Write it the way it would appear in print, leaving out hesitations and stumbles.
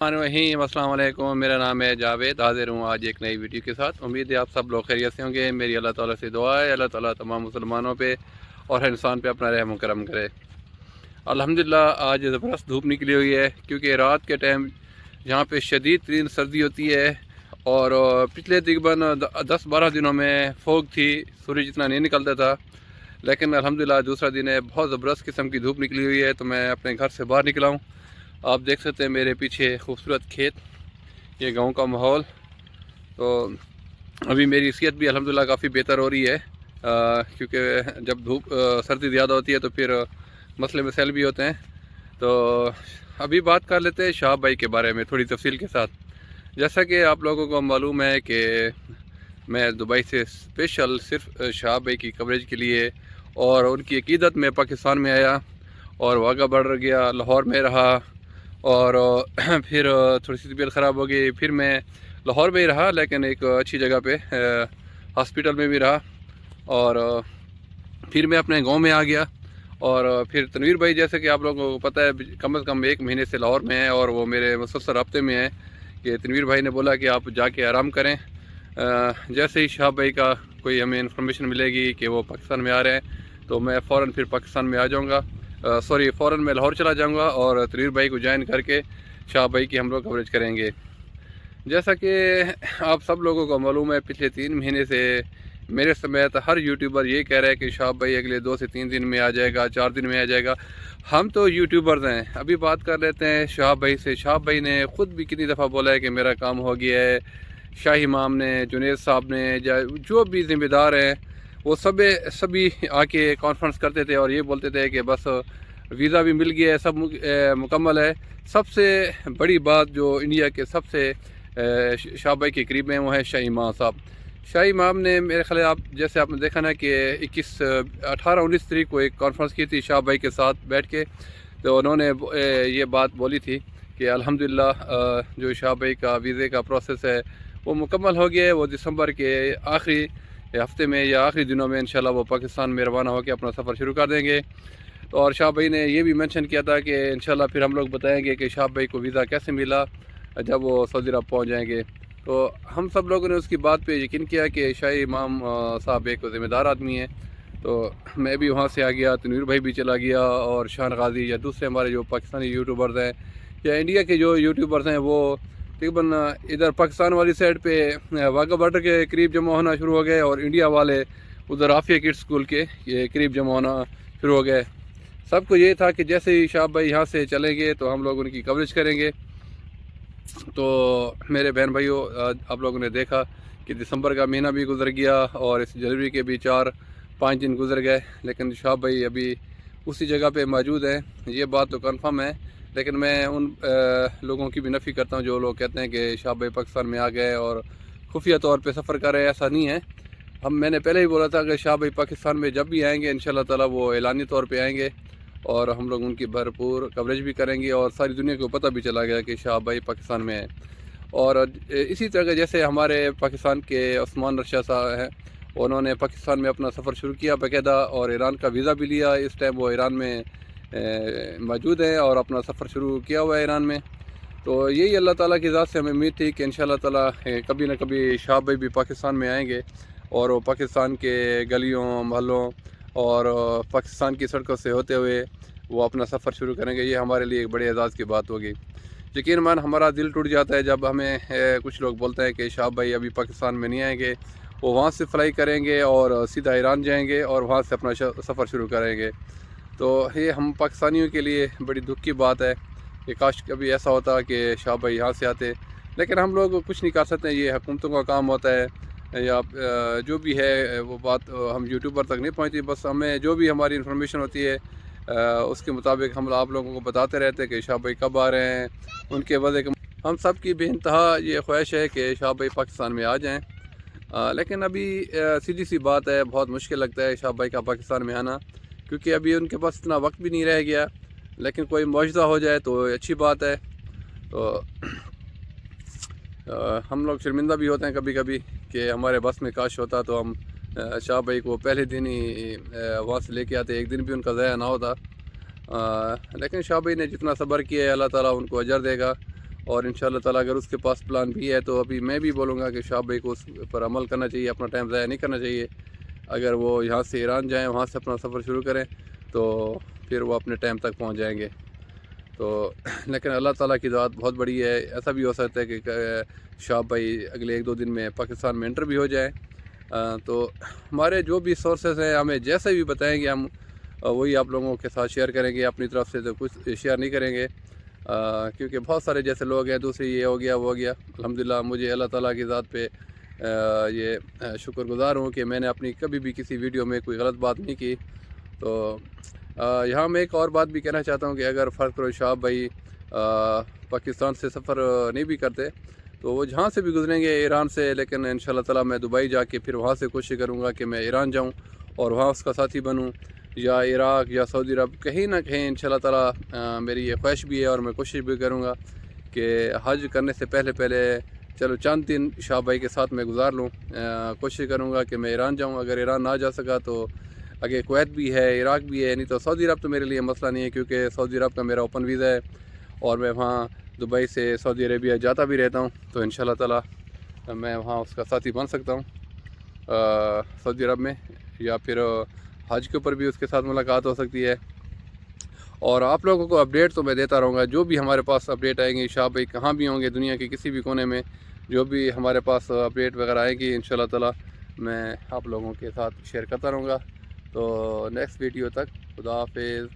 रहीम अस्सलाम वालेकुम। मेरा नाम है जावेद, हाजिर हूँ आज एक नई वीडियो के साथ। उम्मीद है आप सब लोग खैरियत से होंगे। मेरी अल्लाह ताला से दुआ है अल्लाह ताला तमाम मुसलमानों पे और हर इंसान पे अपना रहम करम करे। अल्हम्दुलिल्लाह आज ज़बरदस्त धूप निकली हुई है, क्योंकि रात के टाइम यहाँ पे शदीद तरीन सर्दी होती है और पिछले तकरीबन 10-12 दिनों में फोग थी, सूरज इतना नहीं निकलता था। लेकिन अल्हम्दुलिल्लाह दूसरा दिन है, बहुत ज़बरदस्त किस्म की धूप निकली हुई है। तो मैं अपने घर से बाहर निकला हूँ। आप देख सकते हैं मेरे पीछे खूबसूरत खेत, ये गांव का माहौल। तो अभी मेरी सेहत भी अल्हम्दुलिल्लाह काफ़ी बेहतर हो रही है, क्योंकि जब धूप सर्दी ज़्यादा होती है तो फिर मसले मसाइल भी होते हैं। तो अभी बात कर लेते हैं शाह भाई के बारे में थोड़ी तफसील के साथ। जैसा कि आप लोगों को मालूम है कि मैं दुबई से स्पेशल सिर्फ शाह भाई की कवरेज के लिए और उनकी अकीदत में पाकिस्तान में आया और वाघा बॉर्डर गया, लाहौर में रहा और फिर थोड़ी सी तबीयत ख़राब हो गई। फिर मैं लाहौर में ही रहा, लेकिन एक अच्छी जगह पे हॉस्पिटल में भी रहा। और फिर मैं अपने गांव में आ गया। और फिर तनवीर भाई, जैसे कि आप लोगों को पता है, कम से कम 1 महीने से लाहौर में है और वो मेरे मुसलसल रब्ते में है कि तनवीर भाई ने बोला कि आप जाके आराम करें। जैसे ही शाह भाई का कोई हमें इन्फॉर्मेशन मिलेगी कि वो पाकिस्तान में आ रहे हैं तो मैं फ़ौरन फिर पाकिस्तान में आ जाऊँगा। फ़ौरन मैं लाहौर चला जाऊँगा और तनवीर भाई को ज्वाइन करके शाह भाई की हम लोग कवरेज करेंगे। जैसा कि आप सब लोगों को मालूम है, पिछले 3 महीने से मेरे समेत हर यूट्यूबर ये कह रहा है कि शाह भाई अगले 2 से 3 दिन में आ जाएगा, 4 दिन में आ जाएगा। हम तो यूट्यूबर्स हैं। अभी बात कर लेते हैं शाह भाई से। शाह भाई ने ख़ुद भी कितनी दफ़ा बोला है कि मेरा काम हो गया है। शाही इमाम ने, जुनेद साहब ने, जो भी ज़िम्मेदार हैं वो सभी आके कॉन्फ्रेंस करते थे और ये बोलते थे कि बस वीज़ा भी मिल गया है, सब मुकम्मल है। सबसे बड़ी बात जो इंडिया के सबसे शाह भाई के करीब हैं वो है शाही इमाम साहब। शाही इमाम ने मेरे ख्याल आप जैसे आपने देखा ना कि 18-19 तारीख को एक कॉन्फ्रेंस की थी शाह भाई के साथ बैठ के। तो उन्होंने ये बात बोली थी कि अल्हम्दुलिल्लाह जो शाह भाई का वीज़े का प्रोसेस है वो मुकम्मल हो गया है। वो दिसंबर के आखिरी हफ्ते में या आखिरी दिनों में इंशाल्लाह वो पाकिस्तान में रवाना होकर अपना सफ़र शुरू कर देंगे। तो और शाह भाई ने ये भी मेंशन किया था कि इंशाल्लाह फिर हम लोग बताएंगे कि शाह भाई को वीज़ा कैसे मिला जब वो सऊदी अरब पहुँच जाएंगे। तो हम सब लोगों ने उसकी बात पे यकीन किया कि शाही इमाम साहब एक ज़िम्मेदार आदमी है। तो मैं भी वहाँ से आ गया, तनवीर भाई भी चला गया और शान गाजी या दूसरे हमारे जो पाकिस्तानी यूट्यूबर्स हैं या इंडिया के जो यूट्यूबर्स हैं वो तकरीबन इधर पाकिस्तान वाली साइड पे वाघा बॉर्डर के करीब जमा होना शुरू हो गए और इंडिया वाले उधर आफिया किड्स स्कूल के ये करीब जमा होना शुरू हो गए। सबको ये था कि जैसे ही शाह भाई यहाँ से चलेंगे तो हम लोग उनकी कवरेज करेंगे। तो मेरे बहन भाइयों, आप लोगों ने देखा कि दिसंबर का महीना भी गुजर गया और इस जनवरी के भी 4-5 दिन गुजर गए, लेकिन शाह भाई अभी उसी जगह पे मौजूद हैं। ये बात तो कंफर्म है। लेकिन मैं उन लोगों की भी नफ़ी करता हूँ जो लोग कहते हैं कि शाह भाई पाकिस्तान में आ गए और खुफिया तौर पे सफ़र कर रहे हैं। ऐसा नहीं है। मैंने पहले ही बोला था कि शाह भाई पाकिस्तान में जब भी आएंगे इंशाल्लाह ताला वो एलानी तौर पे आएंगे और हम लोग उनकी भरपूर कवरेज भी करेंगे और सारी दुनिया को पता भी चला गया कि शाह भाई पाकिस्तान में है। और इसी तरह जैसे हमारे पाकिस्तान के उस्मान रशा साहब हैं, उन्होंने पाकिस्तान में अपना सफ़र शुरू किया बाकायदा और ईरान का वीज़ा भी लिया। इस टाइम वो ईरान में मौजूद हैं और अपना सफ़र शुरू किया हुआ है ईरान में। तो यही अल्लाह ताला की ज़ात से हमें उम्मीद थी कि इंशाल्लाह ताला कभी ना कभी शाह भाई भी पाकिस्तान में आएंगे और वो पाकिस्तान के गलियों मोहल्लों और पाकिस्तान की सड़कों से होते हुए वो अपना सफ़र शुरू करेंगे। ये हमारे लिए एक बड़े एजाज़ की बात होगी। यकीन मान हमारा दिल टूट जाता है जब हमें कुछ लोग बोलते हैं कि शाह भाई अभी पाकिस्तान में नहीं आएंगे, वो वहाँ से फ्लाई करेंगे और सीधा ईरान जाएंगे और वहाँ से अपना सफ़र शुरू करेंगे। तो ये हम पाकिस्तानियों के लिए बड़ी दुख की बात है कि काश कभी ऐसा होता कि शाह भाई यहाँ से आते। लेकिन हम लोग कुछ नहीं कर सकते, ये हुकूमतों का काम होता है या जो भी है वो बात हम यूट्यूबर तक नहीं पहुँचती। बस हमें जो भी हमारी इन्फॉर्मेशन होती है उसके मुताबिक हम आप लोगों को बताते रहते हैं कि शाह भाई कब आ रहे हैं, उनके वजह के। हम सब की बेइंतहा ये ख्वाहिश है कि शाह भाई पाकिस्तान में आ जाएं। लेकिन अभी सीधी सी बात है, बहुत मुश्किल लगता है शाह भाई का पाकिस्तान में आना, क्योंकि अभी उनके पास इतना वक्त भी नहीं रह गया। लेकिन कोई मुआवजा हो जाए तो अच्छी बात है। तो हम लोग शर्मिंदा भी होते हैं कभी कभी कि हमारे बस में काश होता तो हम शाह भाई को पहले दिन ही वहाँ से लेके आते, एक दिन भी उनका ज़ाया ना होता। लेकिन शाह भाई ने जितना सब्र किया है अल्लाह ताला उनको अजर देगा اور انشاءاللہ تعالیٰ اگر اس کے پاس پلان بھی ہے تو ابھی میں بھی بولوں گا کہ شہاب بھائی کو اس پر عمل کرنا چاہیے، اپنا ٹائم ضائع نہیں کرنا چاہیے۔ اگر وہ یہاں سے ایران جائیں، وہاں سے اپنا سفر شروع کریں تو پھر وہ اپنے ٹائم تک پہنچ جائیں گے۔ تو لیکن اللہ تعالیٰ کی دعات بہت بڑی ہے، ایسا بھی ہو سکتا ہے کہ شہاب بھائی اگلے 1-2 دن میں پاکستان میں انٹر بھی ہو جائیں۔ تو ہمارے جو بھی سورسز ہیں ہمیں جیسے بھی بتائیں گے ہم وہی آپ لوگوں کے ساتھ شیئر کریں گے، اپنی طرف سے تو کچھ شیئر نہیں کریں گے، کیونکہ بہت سارے جیسے لوگ ہیں دوسری یہ ہو گیا وہ ہو گیا۔ الحمدللہ مجھے اللہ تعالیٰ کی ذات پہ یہ شکر گزار ہوں کہ میں نے اپنی کبھی بھی کسی ویڈیو میں کوئی غلط بات نہیں کی۔ تو یہاں میں ایک اور بات بھی کہنا چاہتا ہوں کہ اگر فرض کرو شہاب بھائی پاکستان سے سفر نہیں بھی کرتے تو وہ جہاں سے بھی گزریں گے ایران سے، لیکن انشاءاللہ تعالیٰ میں دبئی جا کے پھر وہاں سے کوشش کروں گا کہ میں ایران جاؤں اور وہاں اس کا ساتھی بنوں، یا عراق یا سعودی عرب کہیں نہ کہیں انشاءاللہ تعالیٰ میری یہ خواہش بھی ہے اور میں کوشش بھی کروں گا کہ حج کرنے سے پہلے چلو چند دن شہاب بھائی کے ساتھ میں گزار لوں۔ کوشش کروں گا کہ میں ایران جاؤں، اگر ایران نہ جا سکا تو آگے کویت بھی ہے، عراق بھی ہے، نہیں تو سعودی عرب تو میرے لیے مسئلہ نہیں ہے، کیونکہ سعودی عرب کا میرا اوپن ویزا ہے اور میں وہاں دبئی سے سعودی عربیہ جاتا بھی رہتا ہوں، تو انشاءاللہ تعالیٰ میں وہاں اس کا ساتھی بن سکتا ہوں سعودی عرب میں، یا پھر حج کے اوپر بھی اس کے ساتھ ملاقات ہو سکتی ہے۔ اور آپ لوگوں کو اپڈیٹ تو میں دیتا رہوں گا، جو بھی ہمارے پاس اپڈیٹ آئیں گی، شہاب بھائی کہاں بھی ہوں گے دنیا کے کسی بھی کونے میں، جو بھی ہمارے پاس اپڈیٹ وغیرہ آئے گی انشاءاللہ تعالیٰ میں آپ لوگوں کے ساتھ شیئر کرتا رہوں گا۔ تو نیکسٹ ویڈیو تک خدا حافظ۔